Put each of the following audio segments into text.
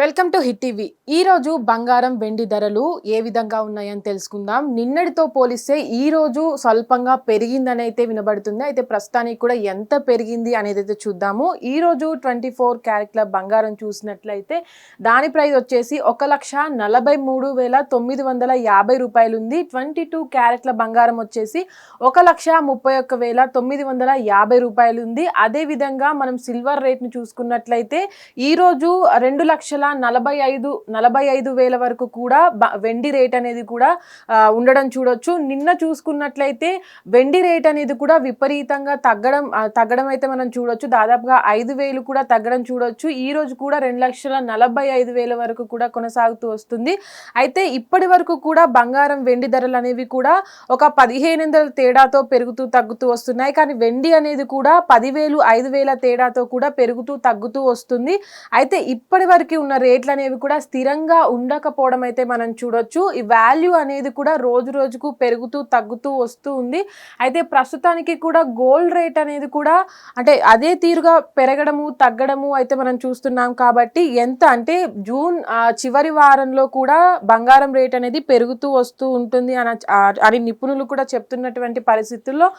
Welcome to hit TV. ఈ రోజు బంగారం వెండి ధరలు ఏ విధంగా ఉన్నాయని తెలుసుకుందాం. నిన్నటితో పోలిస్తే ఈ రోజు స్వల్పంగా పెరిగిందని అయితే వినబడుతుంది. అయితే ప్రస్తుతానికి కూడా ఎంత పెరిగింది అనేది అయితే చూద్దాము. ఈ రోజు 24 క్యారెట్ల బంగారం చూసినట్లయితే దాని ప్రైస్ వచ్చేసి 1,43,950 రూపాయలు ఉంది. 22 క్యారెట్ల బంగారం వచ్చేసి 1,31,950 రూపాయలు ఉంది. అదే విధంగా మనం సిల్వర్ రేట్ ను చూసుకున్నట్లయితే ఈ రోజు 2,45,000 వరకు కూడా వెండి రేట్ అనేది కూడా ఉండడం చూడొచ్చు. నిన్న చూసుకున్నట్లయితే వెండి రేట్ అనేది కూడా విపరీతంగా తగ్గడం అయితే మనం చూడొచ్చు. దాదాపుగా 5,000 కూడా తగ్గడం చూడొచ్చు. ఈ రోజు కూడా 2,45,000 వరకు కూడా కొనసాగుతూ వస్తుంది. అయితే ఇప్పటి వరకు కూడా బంగారం వెండి ధరలు అనేవి కూడా ఒక 1500 తేడాతో పెరుగుతూ తగ్గుతూ వస్తున్నాయి. కానీ వెండి అనేది కూడా 10,000 5,000 తేడాతో కూడా పెరుగుతూ తగ్గుతూ వస్తుంది. అయితే ఇప్పటి వరకు ఉన్న రేట్లు అనేవి కూడా స్థిరంగా ఉండకపోవడం అయితే మనం చూడొచ్చు. ఈ వాల్యూ అనేది కూడా రోజు రోజుకు పెరుగుతూ తగ్గుతూ వస్తూ ఉంది. అయితే ప్రస్తుతానికి కూడా గోల్డ్ రేట్ అనేది కూడా అంటే అదే తీరుగా పెరగడము తగ్గడము అయితే మనం చూస్తున్నాం. కాబట్టి ఎంత అంటే జూన్ చివరి వారంలో కూడా బంగారం రేట్ అనేది పెరుగుతూ వస్తూ ఉంటుంది అని నిపుణులు కూడా చెప్తున్నటువంటి పరిస్థితుల్లో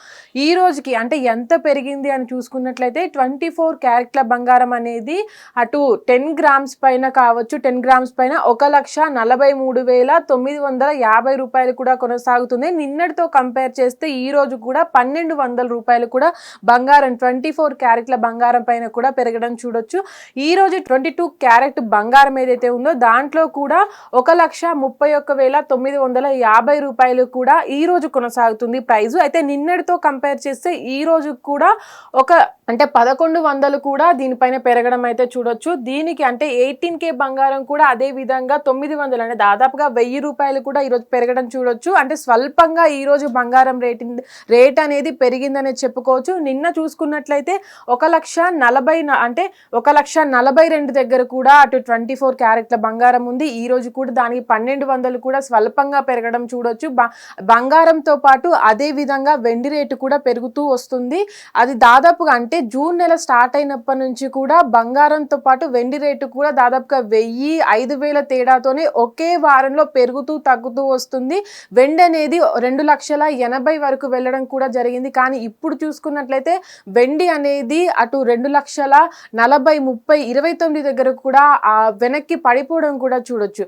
ఈ రోజుకి అంటే ఎంత పెరిగింది అని చూసుకున్నట్లయితే 24 క్యారెట్ల బంగారం అనేది అటు 10 గ్రామ్స్ పైన కావచ్చు, 10 గ్రామ్స్ పైన 1,43,950 రూపాయలు కూడా కొనసాగుతుంది. నిన్నటితో కంపేర్ చేస్తే ఈ రోజు కూడా 1,200 రూపాయలు కూడా బంగారం 24 క్యారెట్ల బంగారం పైన కూడా పెరగడం చూడొచ్చు. ఈ రోజు 22 క్యారెట్ బంగారం ఏదైతే ఉందో దాంట్లో కూడా 1,31,950 రూపాయలు కూడా ఈ రోజు కొనసాగుతుంది ప్రైజ్. అయితే నిన్నటితో కంపేర్ చేస్తే ఈ రోజు కూడా అంటే 1,100 కూడా దీనిపైన పెరగడం అయితే చూడొచ్చు. దీనికి అంటే 18K బంగారం కూడా అదే విధంగా 900 అంటే దాదాపుగా 1000 రూపాయలు కూడా ఈరోజు పెరగడం చూడొచ్చు. అంటే స్వల్పంగా ఈ రోజు బంగారం రేట్ అనేది పెరిగిందనే చెప్పుకోవచ్చు. నిన్న చూసుకున్నట్లయితే 1,40,000 అంటే 1,42,000 దగ్గర కూడా అటు 24 క్యారెట్ల బంగారం ఉంది. ఈ రోజు కూడా దానికి 1,200 కూడా స్వల్పంగా పెరగడం చూడొచ్చు. బంగారంతో పాటు అదే విధంగా వెండి రేటు కూడా పెరుగుతూ వస్తుంది. అది దాదాపుగా అంటే జూన్ నెల స్టార్ట్ అయినప్పటి నుంచి కూడా బంగారంతో పాటు వెండి రేటు కూడా దాదాపుగా 1,000-5,000 తేడాతోనే ఒకే వారంలో పెరుగుతూ తగ్గుతూ వస్తుంది. వెండి అనేది 2,80,000 వరకు వెళ్ళడం కూడా జరిగింది. కానీ ఇప్పుడు చూసుకున్నట్లయితే వెండి అనేది అటు 2,40,30,29 దగ్గర కూడా వెనక్కి పడిపోవడం కూడా చూడొచ్చు.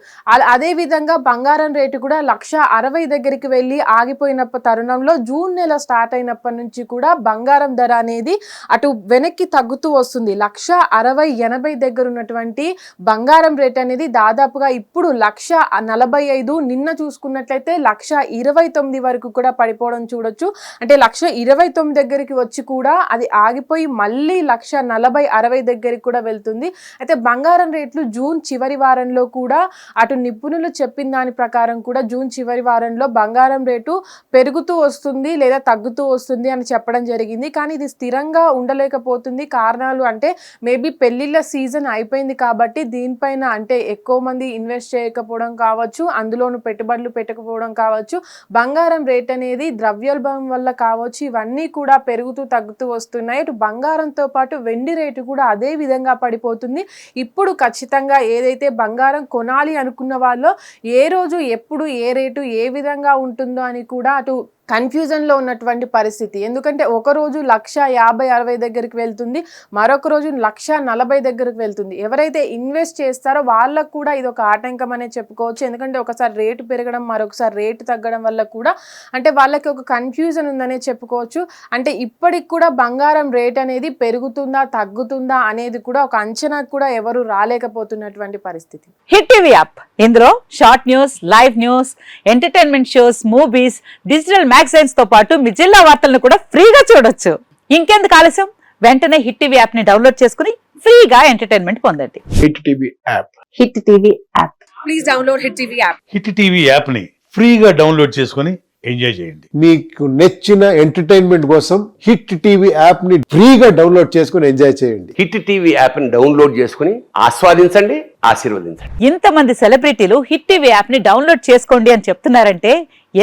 అదే విధంగా బంగారం రేటు కూడా 1,60,000 దగ్గరికి వెళ్ళి ఆగిపోయిన తరుణంలో జూన్ నెల స్టార్ట్ అయినప్పటి నుంచి కూడా బంగారం ధర అనేది అటు వెనక్కి తగ్గుతూ వస్తుంది. 1,60,000-80 దగ్గర ఉన్నటువంటి బంగారం రేట్ అనేది దాదాపుగా ఇప్పుడు 1,45,000 నిన్న చూసుకున్నట్లయితే 1,29,000 వరకు కూడా పడిపోవడం చూడొచ్చు. అంటే 1,29,000 దగ్గరికి వచ్చి కూడా అది ఆగిపోయి మళ్ళీ 1,40,000-60 దగ్గరికి కూడా వెళ్తుంది. అయితే బంగారం రేట్లు జూన్ చివరి వారంలో కూడా అటు నిపుణులు చెప్పిన దాని ప్రకారం కూడా జూన్ చివరి వారంలో బంగారం రేటు పెరుగుతూ వస్తుంది లేదా తగ్గుతూ వస్తుంది అని చెప్పడం జరిగింది. కానీ ఇది స్థిరంగా ఉండలేకపోతుంది. కారణాలు అంటే మేబీ పెళ్లిళ్ళ సీజన్ అయిపోయింది కాబట్టి దీనిపైన అంటే ఎక్కువ మంది ఇన్వెస్ట్ చేయకపోవడం కావచ్చు, అందులోను పెట్టుబడులు పెట్టకపోవడం కావచ్చు, బంగారం రేట్ అనేది ద్రవ్యోల్బణం వల్ల కావచ్చు, ఇవన్నీ కూడా పెరుగుతూ తగ్గుతూ వస్తున్నాయి. ఇటు బంగారంతో పాటు వెండి రేటు కూడా అదే విధంగా పడిపోతుంది. ఇప్పుడు ఖచ్చితంగా ఏదైతే బంగారం కొనాలి అనుకున్న వాళ్ళు ఏ రోజు ఎప్పుడు ఏ రేటు ఏ విధంగా ఉంటుందో అని కూడా అటు కన్ఫ్యూజన్లో ఉన్నటువంటి పరిస్థితి. ఎందుకంటే ఒకరోజు 1,50,000-60 దగ్గరికి వెళ్తుంది, మరొక రోజు 1,40,000 దగ్గరికి వెళ్తుంది. ఎవరైతే ఇన్వెస్ట్ చేస్తారో వాళ్ళకు కూడా ఇది ఒక ఆటంకం అనే చెప్పుకోవచ్చు. ఎందుకంటే ఒకసారి రేటు పెరగడం మరొకసారి రేటు తగ్గడం వల్ల కూడా అంటే వాళ్ళకి ఒక కన్ఫ్యూజన్ ఉందనే చెప్పుకోవచ్చు. అంటే ఇప్పటికి కూడా బంగారం రేట్ అనేది పెరుగుతుందా తగ్గుతుందా అనేది కూడా ఒక అంచనా కూడా ఎవరు రాలేకపోతున్నటువంటి పరిస్థితి. హిట్ టీవీ యాప్ ఇందులో short news, live news, entertainment shows, movies, digital magazines తో పాటు మీ జిల్లా వార్తలను కూడా ఫ్రీగా చూడొచ్చు. ఇంకెందుకు ఆలస్యం, వెంటనే హిట్ టీవీ యాప్ ని డౌన్లోడ్ చేసుకుని ఫ్రీగా ఎంటర్టైన్మెంట్ పొందండి. Hit TV app. Hit TV app. Please download hit TV app. Hit TV app ని ఫ్రీగా డౌన్లోడ్ చేసుకుని ఎంజాయ్ చేయండి. మీకు నచ్చిన ఎంటర్టైన్మెంట్ కోసం హిట్ టీవీ యాప్ ని ఫ్రీగా డౌన్లోడ్ చేసుకుని ఎంజాయ్ చేయండి. హిట్ టీవీ యాప్ ని డౌన్లోడ్ చేసుకుని ఆస్వాదించండి, ఆశీర్వదించండి. ఇంతమంది సెలబ్రిటీలు హిట్ టీవీ యాప్ ని డౌన్లోడ్ చేసుకోండి అని చెప్తున్నారంటే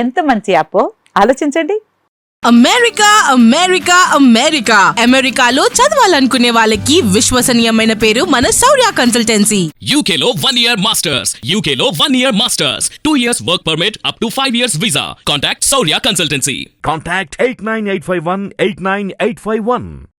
ఎంత మంచి యాప్ ఆలోచించండి. అమెరికా అమెరికా అమెరికా అమెరికాలో చదవాలనుకునే వాళ్ళకి విశ్వసనీయమైన పేరు మన శౌర్య consultancy. UK Law 1 Year Masters. UK Law 1 Year Masters. 2 years work permit up to 5 years visa. Contact Saurya Consultancy. Contact 89851 89851.